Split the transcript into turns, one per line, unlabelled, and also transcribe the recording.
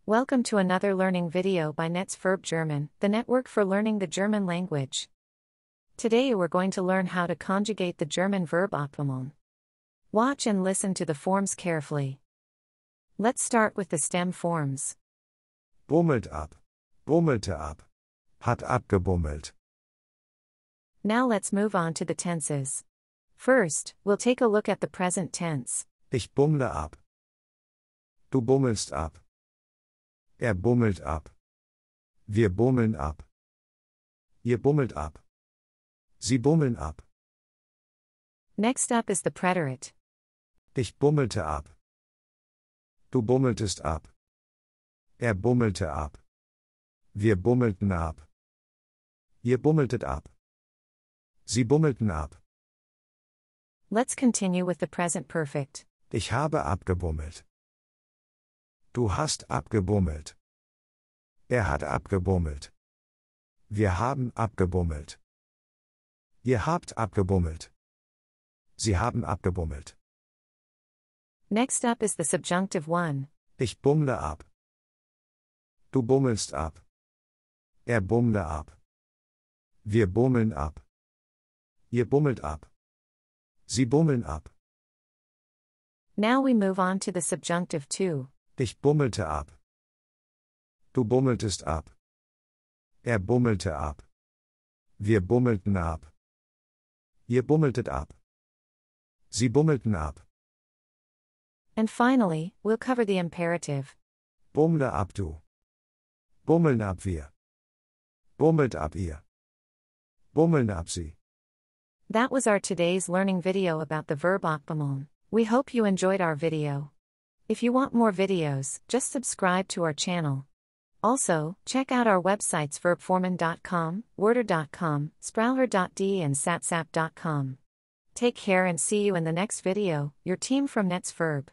Welcome to another learning video by Verb German, the network for learning the German language. Today we're going to learn how to conjugate the German verb abbummeln. Watch and listen to the forms carefully. Let's start with the stem forms.
Bummelt ab, bummelte ab, hat abgebummelt.
Now let's move on to the tenses. First, we'll take a look at the present tense.
Ich bummle ab. Du bummelst ab. Er bummelt ab. Wir bummeln ab. Ihr bummelt ab. Sie bummeln ab.
Next up is the preterite.
Ich bummelte ab. Du bummeltest ab. Er bummelte ab. Wir bummelten ab. Ihr bummeltet ab. Sie bummelten ab.
Let's continue with the present perfect.
Ich habe abgebummelt. Du hast abgebummelt. Er hat abgebummelt. Wir haben abgebummelt. Ihr habt abgebummelt. Sie haben abgebummelt.
Next up is the subjunctive one.
Ich bummle ab. Du bummelst ab. Er bummle ab. Wir bummeln ab. Ihr bummelt ab. Sie bummeln ab.
Now we move on to the subjunctive two.
Ich bummelte ab. Du bummeltest ab. Er bummelte ab. Wir bummelten ab. Ihr bummeltet ab. Sie bummelten ab.
And finally, we'll cover the imperative.
Bummle ab du. Bummeln ab wir. Bummelt ab ihr. Bummeln ab sie.
That was our today's learning video about the verb abbummeln. We hope you enjoyed our video. If you want more videos, just subscribe to our channel. Also, check out our websites verbformen.com, worter.com, sprauher.de and satsap.com. Take care and see you in the next video, your team from Verb.